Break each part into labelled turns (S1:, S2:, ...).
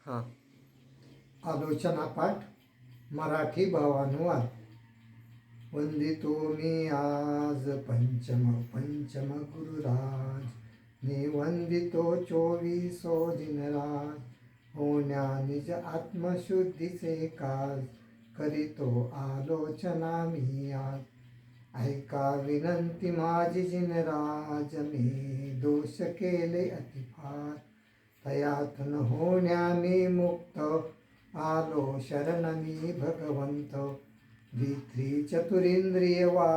S1: हां.
S2: आलोचना पाठ मराठी भावानुवाद. वंदितो मी आज पंचम गुरुराज, निवंदितो 24 दिनराज, होण्या निज आत्मशुद्धीचे काज, करीतो आलोचना मी आज. ऐका विनंती माझी जिनराज, मी दोष केले अतिफार, तयातून होण्याने मुक्त, आलो शरण मी भगवंत. द्वित्री चतुरिंद्रिय वा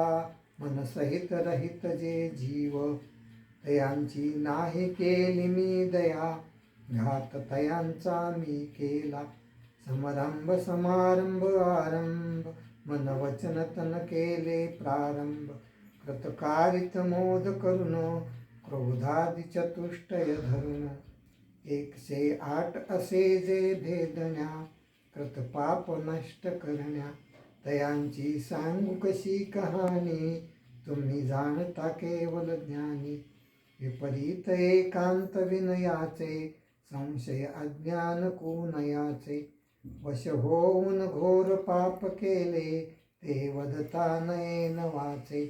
S2: मनसहित रहित जे जीव, तयांची नाही केली मी दया, घात तयांचा मी केला. समारंभ समारंभ आरंभ, मन वचन तन केले प्रारंभ. कृतकारित मोद करून, क्रोधादि चतुष्टय धरून. 108 असे जे भेदण्या, कृत पाप नष्ट करण्या. तयांची सांगू कशी कहाणी, तुम्ही जाणता केवल ज्ञानी. विपरीत एकांत विनयाचे, संशय अज्ञान कुनयाचे. वश होऊन घोर पाप केले, ते वदता नयेन वाचे.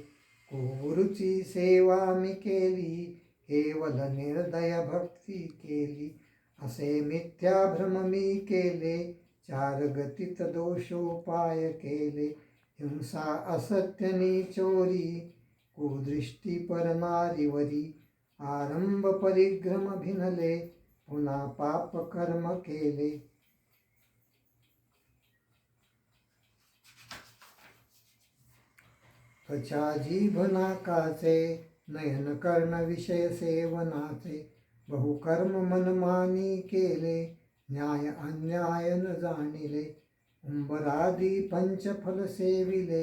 S2: कुरुची सेवा मी केली, केवल निर्दय भक्ती केली. असे मिथ्या भ्रम मी केले, 4 गतीत दोषोपाय केले. हिंसा असत्यनी चोरी, कुदृष्टी परनारीवरी. आरंभ परिग्रम भिनले, पुन्हा पाप कर्म केले. त्वचा जीभ नाकाचे, नयन कर्ण विषय सेवनाचे. बहुकर्म मनमानी केले, न्याय अन्याय न जाणिले. उंबरादी पंचफल सेविले,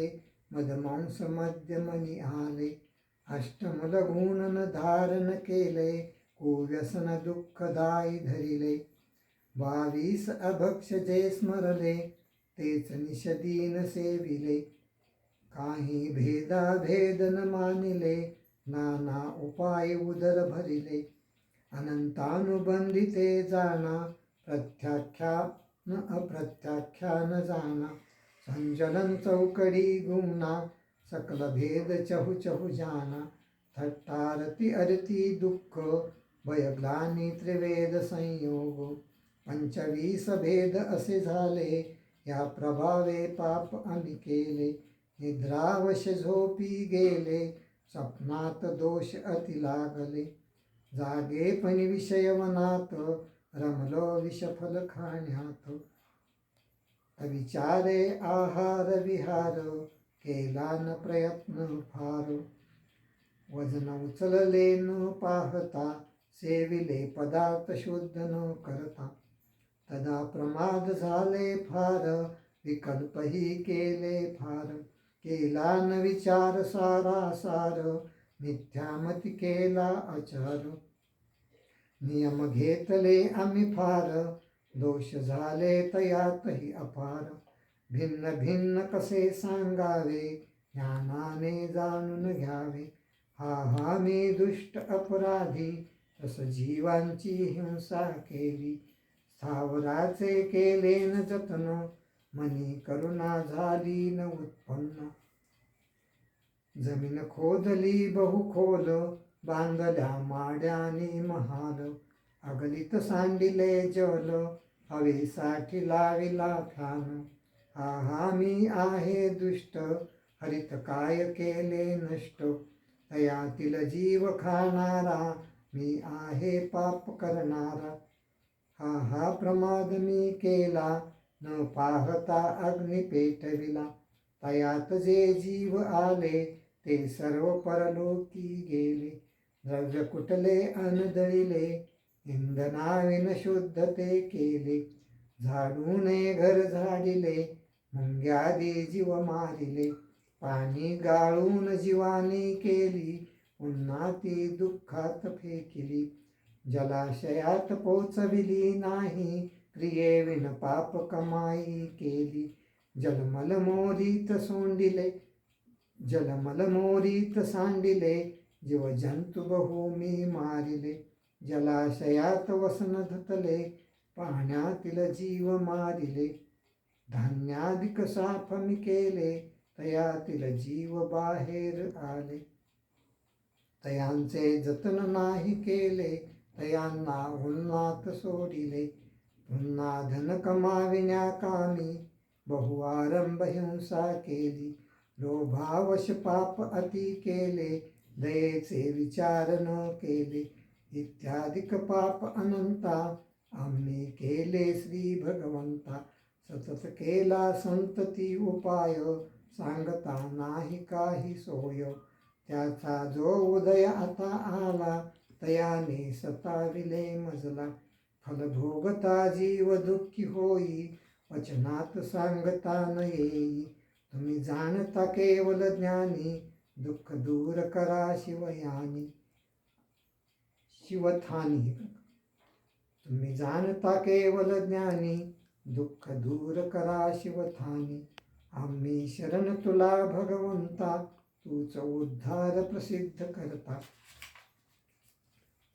S2: मदमांस मद्य मनी आले. अष्टमल गुण न धारण केले, कुव्यसन दुःखदायी धरिले. 22 अभक्ष जे स्मरले, तेच निषदीन सेविले. काही भेदाभेद न मानिले, नाना उपाय उदर भरिले. अनंतानुबंधिते जाणा, प्रत्याख्यान अप्रत्याख्यान जाणा. संचलन चौकडी गुणा, सकल भेद चहु चहु जाना. थट्टारती अरती दुःख, भयग्लानी त्रिवेद संयोग. 25 भेद असे झाले, या प्रभावे पाप आम्ही केले. निद्रावश झोपी गेले, स्वप्नात दोष अति लागले. जागेपणी विषयवनात, रमलो विषफल खाण्यात. अविचारे आहार विहार, केला न प्रयत्न फार. वजन उचलले न पाहता, सेविले पदार्थ शुद्ध न करता. तदा प्रमाद झाले फार, विकल्पही केले फार. केला न विचार सारासार, मिथ्यामती केला आचार. नियम घेतले आम्ही फार, दोष झाले तयातही अपार. भिन्न भिन्न कसे सांगावे, ज्ञानाने जाणून घ्यावे. हा मी दुष्ट अपराधी, तस जीवांची हिंसा केली. स्थावराचे केले न जतन, मनी करुणा झाली न उत्पन्न. जमीन खोदली बहु खोल, बांधल्या माड्यानी महाल. अगलित सांडिले जल, हवेसाठी लाविला फ्यान. हा मी आहे दुष्ट, हरित काय केले नष्ट. तयातील जीव खाणारा, मी आहे पाप करणारा. हा प्रमाद मी केला, न पाहता अग्नी पेटविला. तयात जे जीव आले, ते सर्व परलोकी गेले. द्रव्य कुटले अनदळिले, इंधनाविन शुद्ध ते केले. झाडूने घर झाडिले, मुंग्यादी जीव मारिले. पाणी गाळून जीवानी केली, पुन्हा ती दुःखात फेकिली. जलाशयात पोचविली नाही, क्रियेविन पाप कमाई केली. जलमल मोरीत सांडिले, जीव जंतु बहु मी मारिले. जलाशयात वसन धुतले, पाण्यातील जीव मारिले. धान्याधिक साफ मी केले, तयातील जीव बाहेर आले. तयांचे जतन नाही केले, तयांना उन्हात सोडिले. पुन्हा धन कमाविण्या कामी, बहुआरंभ हिंसा केली. लोभावश पाप अति केले, दयेचे विचार न केले. इत्यादिक पाप अनंता, आम्ही केले श्री भगवंता. सतत केला संतती उपाय, सांगता नाही काही सोय. त्याचा जो उदय आता आला, तयाने सताविले मजला. फल भोगता जीव दुःखी होई, वचनात सांगता न येई. तुम्ही जाणता केवल ज्ञानी, दुःख दूर करा शिवयानी शिवथानी. तुम्ही जाणता केवल ज्ञानी, दुःख दूर करा शिवथानी. आम्ही शरण तुला भगवंता, तूच उद्धार प्रसिद्ध करता.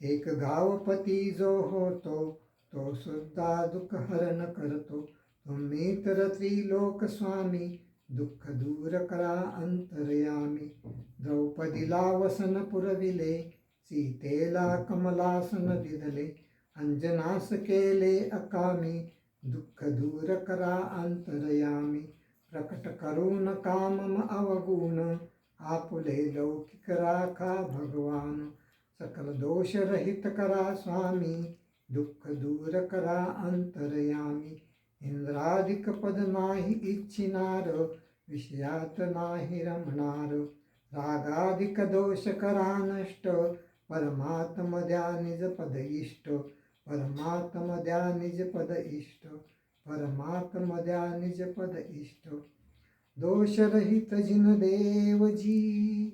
S2: एक गावपती जो होतो, तो सुद्धा दुःख हरण करतो. तुम्ही तर त्रिलोक स्वामी, दुःख दूर करा अंतर्यामी. द्रौपदीला वसन पुरविले, सीतेला कमलासन दिदले. अंजनास केले अकामी, दुःख दूर करा अंतर्यामी. प्रकट करून कामम अवगुण, आपुले लौकिक राखा भगवान. सकल दोष रहित करा स्वामी, दुःख दूर करा अंतर्यामी. इंद्रादिक पद नाही इच्छिनार, विषयात नाही रमणार. रागादिक दोष करा नष्ट, परमात्म द्या निज पद इष्ट. परमात्म द्या निज पद इष्ट. परमात्म द्या निज पद इष्ट. दोषरहित जिन देवजी,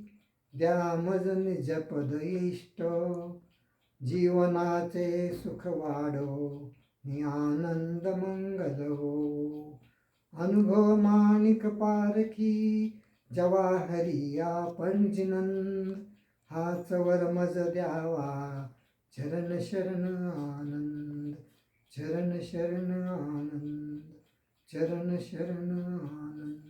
S2: द्या मज निज पद इष्ट. जीवनाचे सुख वाढो, नि आनंद मंगल हो. अनुभव माणिक पारखी, जवाहरी आपण जिनंद. हाच वर मज द्यावा, चरण शरण आनंद. चरण शरण आनंद. चरण शरण आनंद.